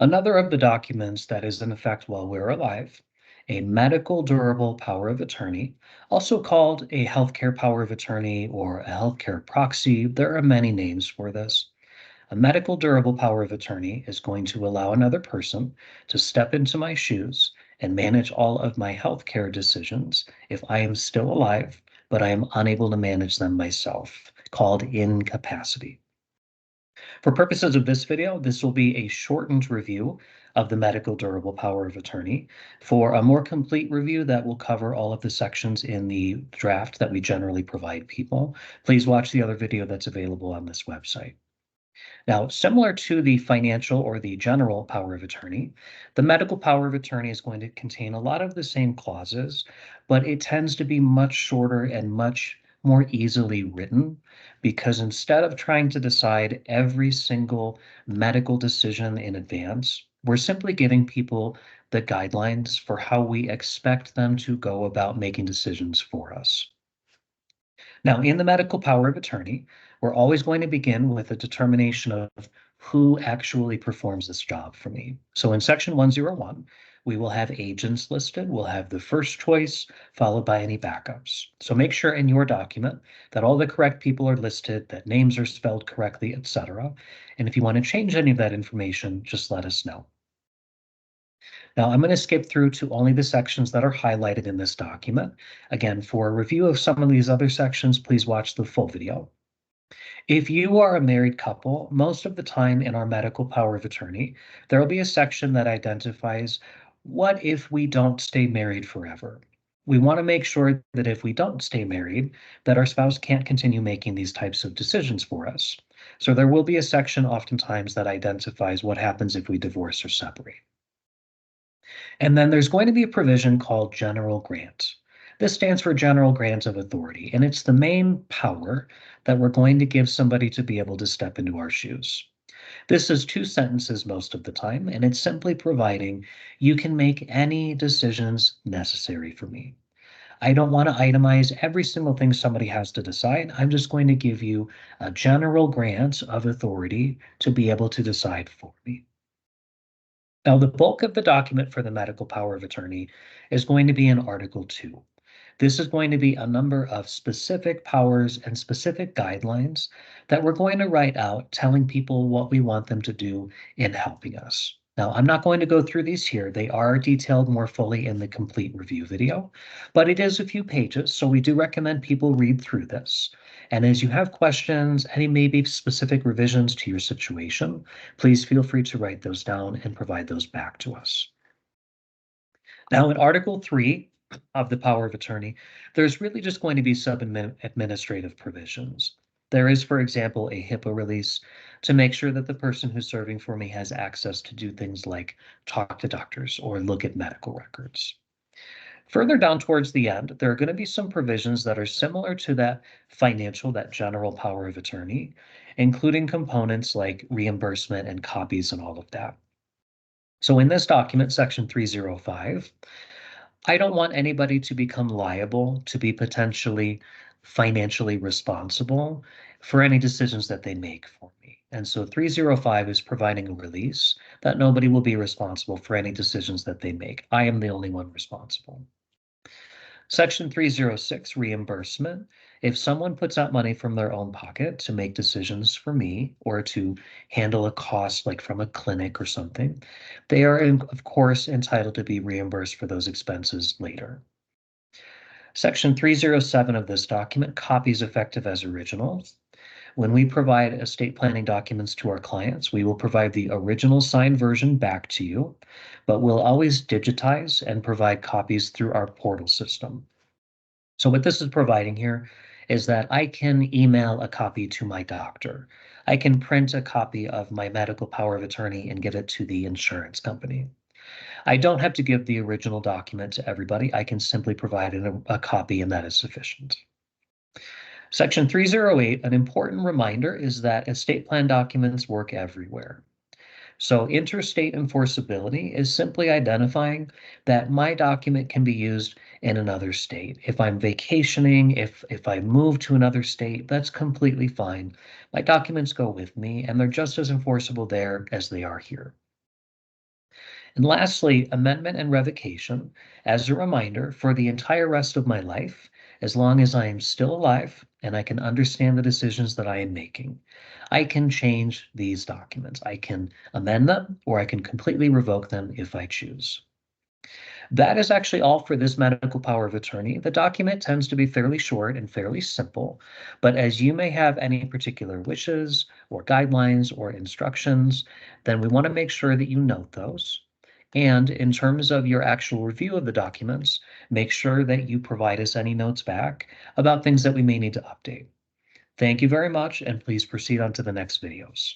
Another of the documents that is in effect while we're alive, a medical durable power of attorney, also called a healthcare power of attorney or a healthcare proxy. There are many names for this. A medical durable power of attorney is going to allow another person to step into my shoes and manage all of my healthcare decisions if I am still alive, but I am unable to manage them myself, called incapacity. For purposes of this video, this will be a shortened review of the medical durable power of attorney. For a more complete review that will cover all of the sections in the draft that we generally provide people, please watch the other video that's available on this website. Now, similar to the financial or the general power of attorney, the medical power of attorney is going to contain a lot of the same clauses, but it tends to be much shorter and much more easily written because instead of trying to decide every single medical decision in advance, we're simply giving people the guidelines for how we expect them to go about making decisions for us. Now, in the medical power of attorney, we're always going to begin with a determination of who actually performs this job for me. So in section 101, we will have agents listed. We'll have the first choice followed by any backups. So make sure in your document that all the correct people are listed, that names are spelled correctly, etc. And if you want to change any of that information, just let us know. Now, I'm going to skip through to only the sections that are highlighted in this document. Again, for a review of some of these other sections, please watch the full video. If you are a married couple, most of the time in our medical power of attorney, there will be a section that identifies what if we don't stay married forever. We want to make sure that if we don't stay married, that our spouse can't continue making these types of decisions for us. So there will be a section oftentimes that identifies what happens if we divorce or separate. And then there's going to be a provision called general grant. This stands for general grant of authority, and it's the main power that we're going to give somebody to be able to step into our shoes. This is two sentences most of the time, and it's simply providing you can make any decisions necessary for me. I don't want to itemize every single thing somebody has to decide. I'm just going to give you a general grant of authority to be able to decide for me. Now, the bulk of the document for the medical power of attorney is going to be in Article 2. This is going to be a number of specific powers and specific guidelines that we're going to write out telling people what we want them to do in helping us. Now, I'm not going to go through these here. They are detailed more fully in the complete review video, but it is a few pages, so we do recommend people read through this. And as you have questions, any maybe specific revisions to your situation, please feel free to write those down and provide those back to us. Now, in Article 3 of the power of attorney, there's really just going to be some administrative provisions. There is, for example, a HIPAA release to make sure that the person who's serving for me has access to do things like talk to doctors or look at medical records. Further down towards the end, there are going to be some provisions that are similar to that financial, that general power of attorney, including components like reimbursement and copies and all of that. So in this document, section 305, I don't want anybody to become liable to be potentially financially responsible for any decisions that they make for me. And so 305 is providing a release that nobody will be responsible for any decisions that they make. I am the only one responsible. Section 306, reimbursement. If someone puts out money from their own pocket to make decisions for me or to handle a cost like from a clinic or something, they are, of course, entitled to be reimbursed for those expenses later. Section 307 of this document, copies effective as originals. When we provide estate planning documents to our clients, we will provide the original signed version back to you, but we'll always digitize and provide copies through our portal system. So what this is providing here is that I can email a copy to my doctor. I can print a copy of my medical power of attorney and give it to the insurance company. I don't have to give the original document to everybody. I can simply provide a copy and that is sufficient. Section 308, an important reminder is that estate plan documents work everywhere. So interstate enforceability is simply identifying that my document can be used in another state. If I'm vacationing, if I move to another state, that's completely fine. My documents go with me and they're just as enforceable there as they are here. And lastly, amendment and revocation as a reminder for the entire rest of my life, as long as I am still alive and I can understand the decisions that I am making. I can change these documents. I can amend them or I can completely revoke them if I choose. That is actually all for this medical power of attorney. The document tends to be fairly short and fairly simple, but as you may have any particular wishes or guidelines or instructions, then we want to make sure that you note those. And in terms of your actual review of the documents, make sure that you provide us any notes back about things that we may need to update. Thank you very much, and please proceed on to the next videos.